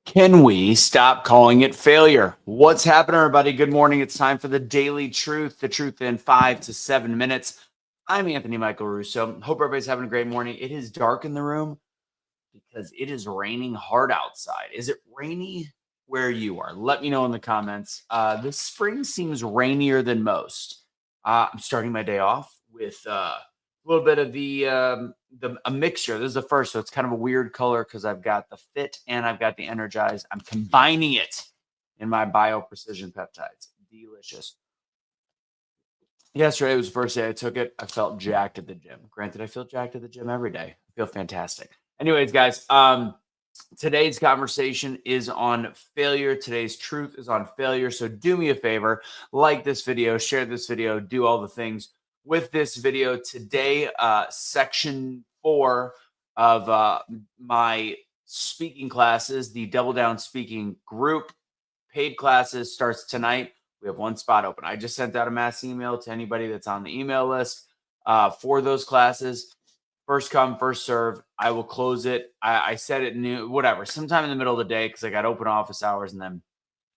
Can we stop calling it failure? What's happening, everybody? Good morning. It's time for the daily truth, the truth in 5 to 7 minutes. I'm Anthony Michael Russo. Hope everybody's having a great morning. It is dark in the room because it is raining hard outside. Is it rainy where you are? Let me know in the comments. This spring seems rainier than most. I'm starting my day off with a little bit of a mixture. This is the first, so it's kind of a weird color because I've got the Fit and I've got the Energize. I'm combining it in my Bio Precision Peptides. Delicious. Yesterday was the first day I took it. I felt jacked at the gym. Granted, I feel jacked at the gym every day. I feel fantastic. Anyways, guys, today's conversation is on failure. Today's truth is on failure. So do me a favor, like this video, share this video, do all the things with this video. Today, section 4 of my speaking classes, the Double Down Speaking group paid classes starts tonight. We have one spot open. I just sent out a mass email to anybody that's on the email list for those classes. First come, first serve. I will close it. I said it new, whatever, sometime in the middle of the day because I got open office hours and then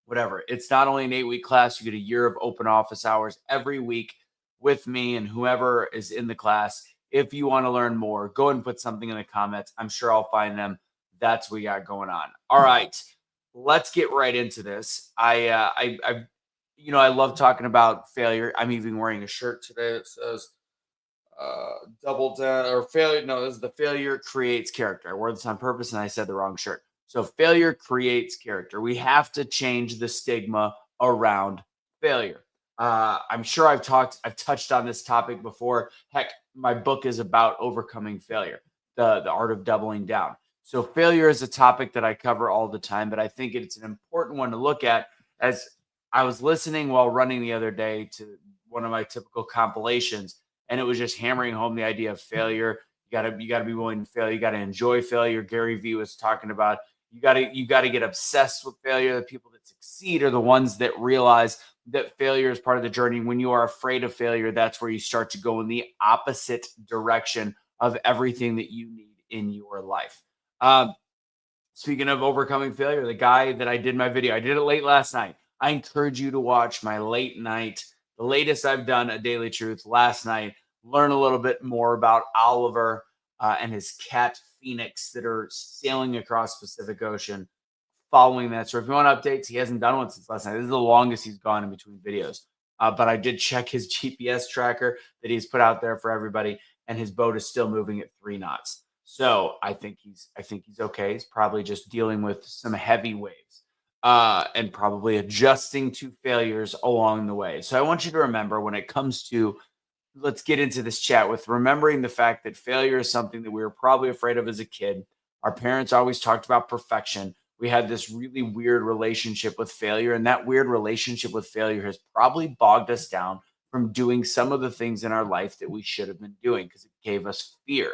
whatever. It's not only an 8-week class, you get a year of open office hours every week with me and whoever is in the class. If you want to learn more, go ahead and put something in the comments. I'm sure I'll find them. That's what we got going on. All right, let's get right into this. I love talking about failure. I'm even wearing a shirt today that says double down or failure. No, this is the failure creates character. I wore this on purpose and I said the wrong shirt. So failure creates character. We have to change the stigma around failure. I'm sure I've touched on this topic before. Heck, my book is about overcoming failure, the art of doubling down. So failure is a topic that I cover all the time, but I think it's an important one to look at. As I was listening while running the other day to one of my typical compilations, and it was just hammering home the idea of failure. You gotta be willing to fail. You gotta enjoy failure. Gary Vee was talking about you gotta get obsessed with failure. The people that succeed are the ones that realize that failure is part of the journey. When you are afraid of failure, that's where you start to go in the opposite direction of everything that you need in your life. Speaking of overcoming failure, the guy that I did my video, I did it late last night. I encourage you to watch my late night, the latest I've done, A Daily Truth, last night. Learn a little bit more about Oliver and his cat Phoenix that are sailing across the Pacific Ocean following that. So if you want updates, he hasn't done one since last night. This is the longest he's gone in between videos. But I did check his GPS tracker that he's put out there for everybody, and his boat is still moving at 3 knots. So I think he's okay. He's probably just dealing with some heavy waves and probably adjusting to failures along the way. So I want you to remember when it comes to, let's get into this chat with remembering the fact that failure is something that we were probably afraid of as a kid. Our parents always talked about perfection. We had this really weird relationship with failure, and that weird relationship with failure has probably bogged us down from doing some of the things in our life that we should have been doing because it gave us fear.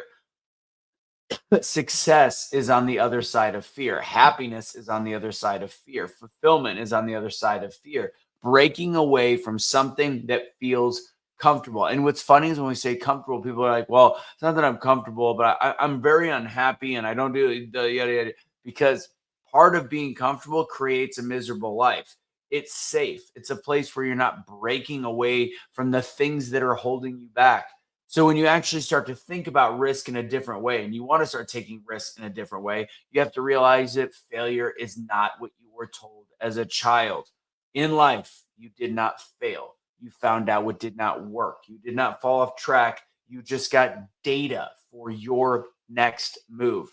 Success is on the other side of fear. Happiness is on the other side of fear. Fulfillment is on the other side of fear. Breaking away from something that feels comfortable. And what's funny is when we say comfortable, people are like, well, it's not that I'm comfortable, but I'm very unhappy and I don't do the yada yada. Because part of being comfortable creates a miserable life. It's safe. It's a place where you're not breaking away from the things that are holding you back. So when you actually start to think about risk in a different way and you want to start taking risks in a different way, you have to realize that failure is not what you were told as a child. In life, you did not fail. You found out what did not work. You did not fall off track. You just got data for your next move.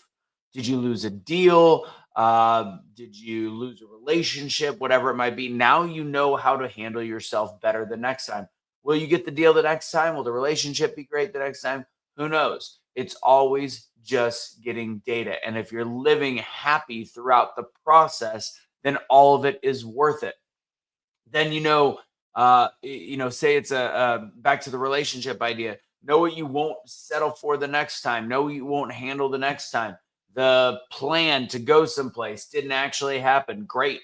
Did you lose a deal? Did you lose a relationship? Whatever it might be. Now you know how to handle yourself better the next time. Will you get the deal the next time? Will the relationship be great the next time? Who knows? It's always just getting data. And if you're living happy throughout the process, then all of it is worth it. Then, say it's a back to the relationship idea. Know what you won't settle for the next time. Know what you won't handle the next time. The plan to go someplace didn't actually happen. Great,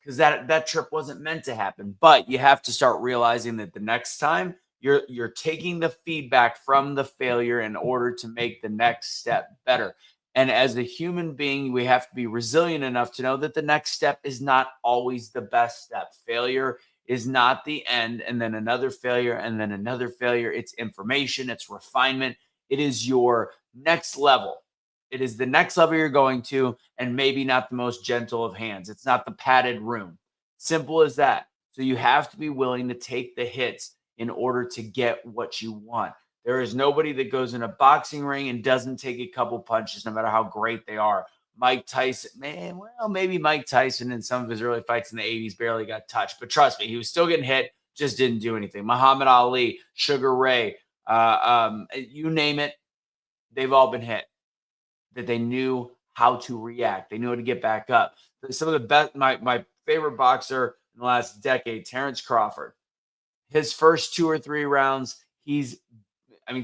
because that trip wasn't meant to happen. But you have to start realizing that the next time you're taking the feedback from the failure in order to make the next step better. And as a human being, we have to be resilient enough to know that the next step is not always the best step. Failure is not the end, and then another failure, and then another failure. It's information, it's refinement, it is your next level. It is the next level you're going to, and maybe not the most gentle of hands. It's not the padded room. Simple as that. So you have to be willing to take the hits in order to get what you want. There is nobody that goes in a boxing ring and doesn't take a couple punches, no matter how great they are. Mike Tyson, man, well, maybe Mike Tyson in some of his early fights in the 80s barely got touched. But trust me, he was still getting hit, just didn't do anything. Muhammad Ali, Sugar Ray, you name it, they've all been hit. That they knew how to react. They knew how to get back up. Some of the best, my favorite boxer in the last decade, Terrence Crawford. His first 2 or 3 rounds,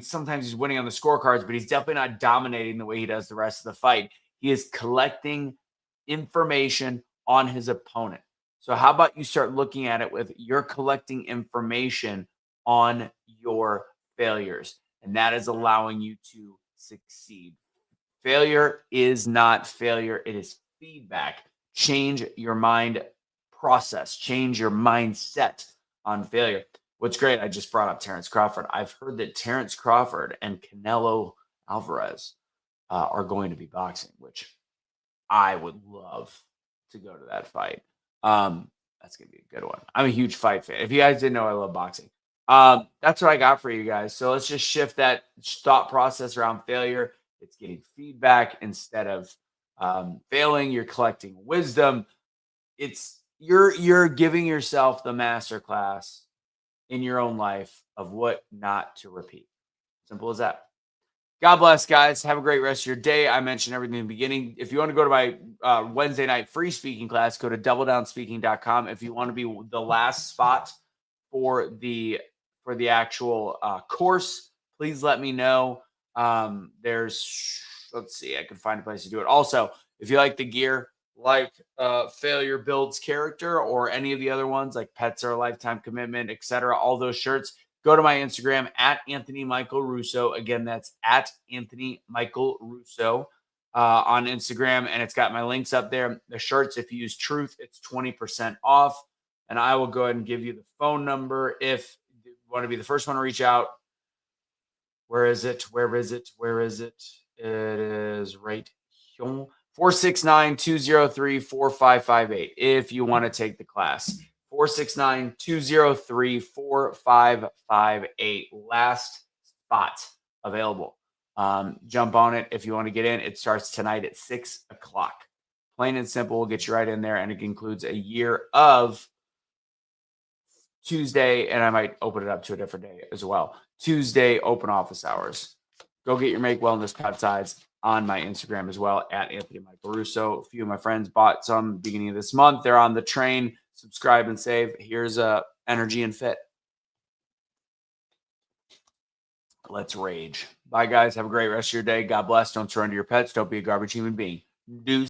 sometimes he's winning on the scorecards, but he's definitely not dominating the way he does the rest of the fight. He is collecting information on his opponent. So how about you start looking at it with you're collecting information on your failures, and that is allowing you to succeed. Failure is not failure. It is feedback. Change your mind process. Change your mindset on failure. What's great, I just brought up Terrence Crawford. I've heard that Terrence Crawford and Canelo Alvarez are going to be boxing, which I would love to go to that fight. That's going to be a good one. I'm a huge fight fan. If you guys didn't know, I love boxing. That's what I got for you guys. So let's just shift that thought process around failure. It's getting feedback instead of failing. You're collecting wisdom. You're giving yourself the masterclass in your own life of what not to repeat. Simple as that. God bless, guys. Have a great rest of your day. I mentioned everything in the beginning. If you want to go to my Wednesday night free speaking class, go to doubledownspeaking.com. If you want to be the last spot for the actual course, please let me know. Let's see, I can find a place to do it. Also, if you like the gear, like Failure Builds Character or any of the other ones, like Pets Are a Lifetime Commitment, etc., all those shirts, go to my Instagram at Anthony Michael Russo. Again, that's at Anthony Michael Russo on Instagram, and it's got my links up there. The shirts, if you use Truth, it's 20% off. And I will go ahead and give you the phone number if you want to be the first one to reach out. Where is it? It is right here. 469-203-4558 if you want to take the class. 469-203-4558. Last spot available. Jump on it if you want to get in. It starts tonight at 6 o'clock. Plain and simple. We'll get you right in there, and it includes a year of Tuesday, and I might open it up to a different day as well. Tuesday open office hours. Go get your Make Wellness Peptides on my Instagram as well, at Anthony Michael Russo. A few of my friends bought some beginning of this month. They're on the train. Subscribe and save. Here's Energy and Fit. Let's rage. Bye, guys. Have a great rest of your day. God bless. Don't surrender your pets. Don't be a garbage human being. Deuce.